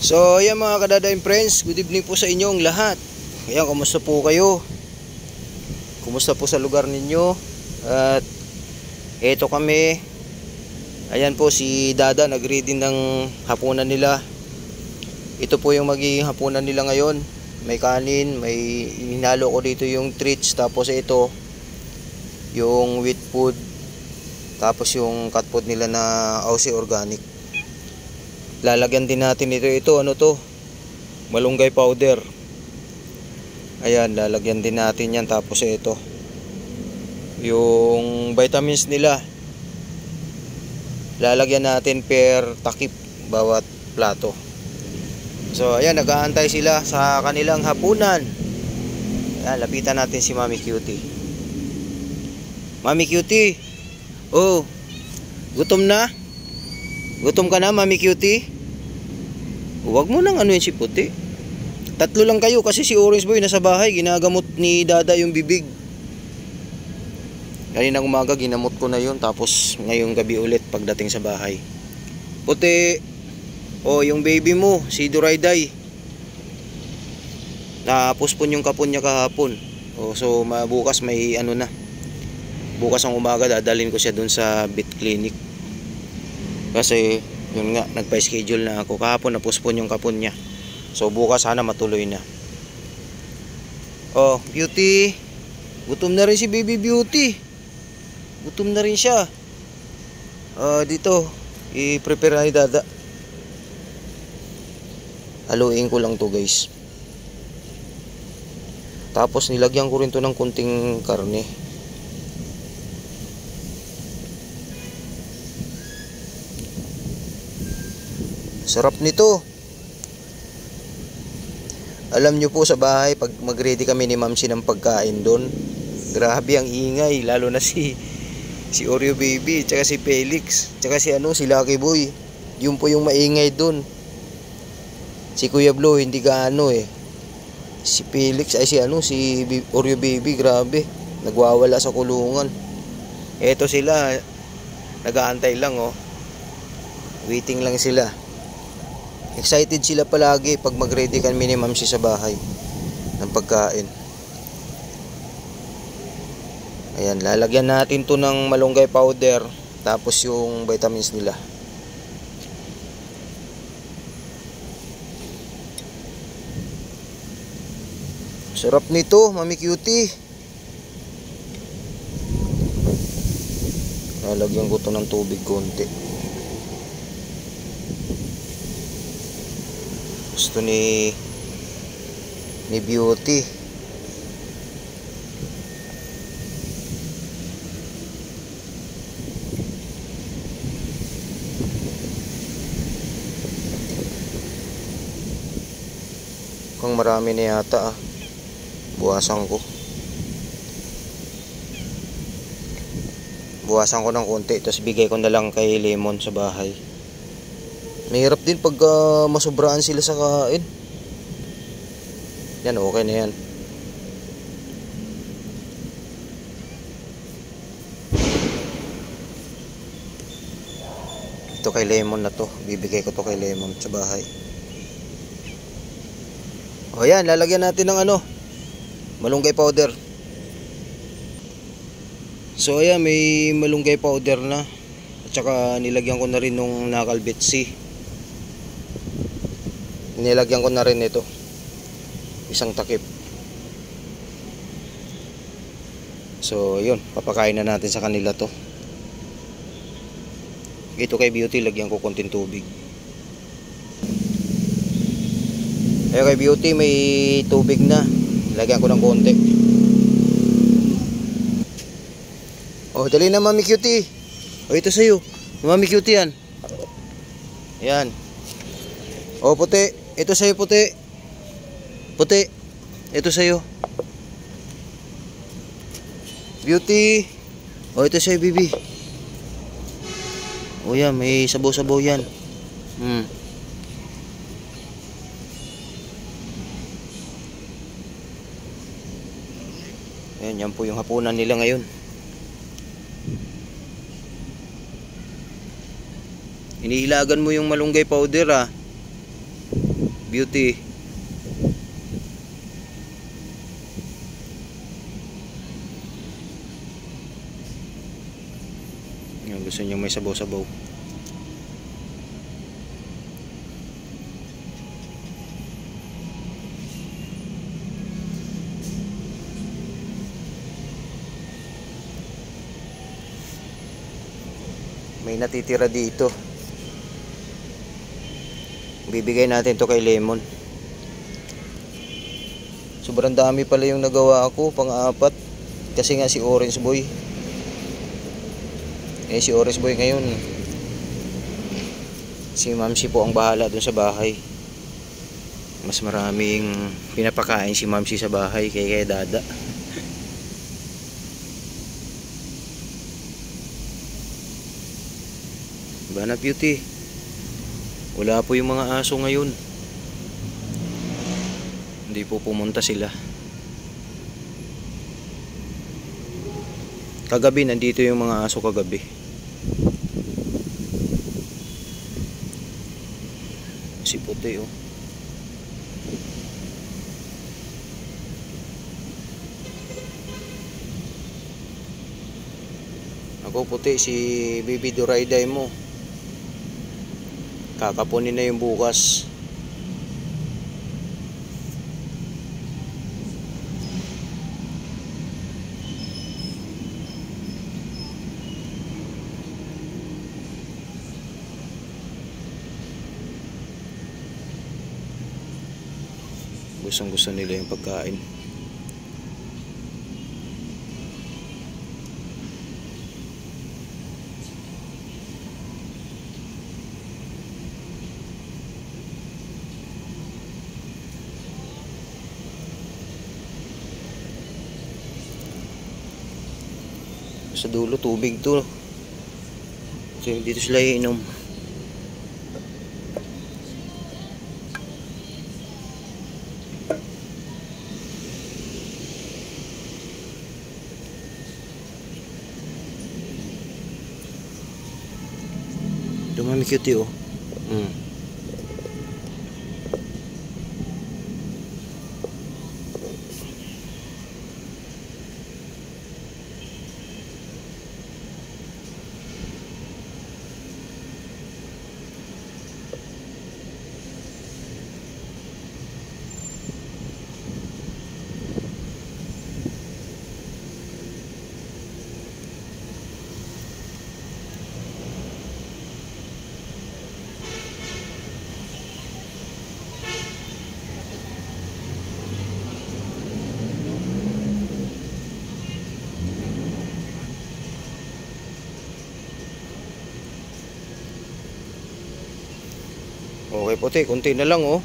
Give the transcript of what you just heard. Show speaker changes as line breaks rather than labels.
So ayan mga kadadaing friends, good evening po sa inyong lahat. Ayan, kumusta po kayo? Kumusta po sa lugar ninyo? At eto kami. Ayan po si Dada, nag-reading ng hapunan nila. Ito po yung magiging hapunan nila ngayon. May kanin, may hinalo ko dito yung treats. Tapos ito yung wheat food. Tapos yung cat food nila na Aussie Organic. Lalagyan din natin ito ano to, malunggay powder. Ayan, lalagyan din natin yan. Tapos ito yung vitamins nila, lalagyan natin per takip bawat plato. So ayan, nag-aantay sila sa kanilang hapunan. Ayan, lapitan natin si Mami Cutie. Mami Cutie, oh, gutom na? Gutom ka na, Mami Cutie? Huwag mo nang ano yun si Puti. Tatlo lang kayo kasi si Orange Boy nasa bahay. Ginagamot ni Dada yung bibig. Kaninang umaga ginamot ko na yun. Tapos ngayong gabi ulit pagdating sa bahay. Puti, oh, yung baby mo, si Durayday, napuspon yung kapon niya kahapon. Oh, so bukas may ano na. Bukas ang umaga dadalhin ko siya dun sa vet clinic. Kasi yun nga, nagpa-schedule na ako. Kahapon napuspon yung kapon niya. So bukas sana matuloy na. Oh, Beauty, gutom na rin si Baby Beauty. Gutom na rin siya. Dito i-prepare na ni Dada. Haluin ko lang to guys. Tapos nilagyan ko rin to ng kunting karne. Sarap nito. Alam nyo po sa bahay, pag mag-ready kami ni Mamsi ng pagkain doon, grabe ang ingay. Lalo na si Oreo Baby, tsaka si Felix, tsaka si Lucky Boy. Yun po yung maingay doon. Si Kuya Blue hindi gaano eh. Si Felix ay si Oreo Baby, grabe, nagwawala sa kulungan. Eto sila, nag-aantay lang oh. Waiting lang sila. Excited sila palagi pag mag-ready kami ni Mamsi sa bahay ng pagkain. Ayan, lalagyan natin to ng malunggay powder. Tapos yung vitamins nila. Sarap nito, Mami Cutie. Lalagyan ko to ng tubig konti. Gusto ni Beauty. Kung marami na yata buwasan ko. Buwasan ko ng konti, tapos bigay ko na lang kay Lemon sa bahay. Mahirap din pag masubraan sila sa kain. Yan, okay na yan. Ito kay Lemon na to. Bibigay ko to kay Lemon sa bahay. O yan, lalagyan natin ng malunggay powder. So ayan, may malunggay powder na. At saka nilagyan ko na rin nung nakalbitsi. Nilagyan ko na rin ito, isang takip. So yun, papakain na natin sa kanila to. Ito kay Beauty, lagyan ko konting tubig. Ayun, kay Beauty may tubig na, lagyan ko ng konti. Oh, dali na Mami Cutie. Oh, ito sa'yo, Mami Cutie yan. Yan. Oh, Puti, ito sa'yo Puti. Puti, ito sa'yo. Beauty, oh, ito sa'yo Bibi. Oh yan, may sabaw-sabaw yan. Ayan, yan po yung hapunan nila ngayon. Inihilagan mo yung malunggay powder Beauty. Yan, gusto niyo may sabaw-sabaw. May natitira dito. Bibigay natin to kay Lemon. Sobrang dami pala yung nagawa ako, pang-apat. Kasi nga si Orange Boy. Si Orange Boy ngayon, si Mamsi po ang bahala dun sa bahay. Mas maraming pinapakain si Mamsi sa bahay kay Dada. Bana Beauty. Wala po yung mga aso ngayon. Hindi po pumunta sila. Kagabi nandito yung mga aso kagabi. Si Puti oh. Ako Puti, si Baby Durayday mo. Kakapunin na yung bukas. Gustong-gusto nila yung pagkain. Sa dulo tubig to. So dito sila iinom. Dumami cute oh. Okay Puti, konti na lang oh.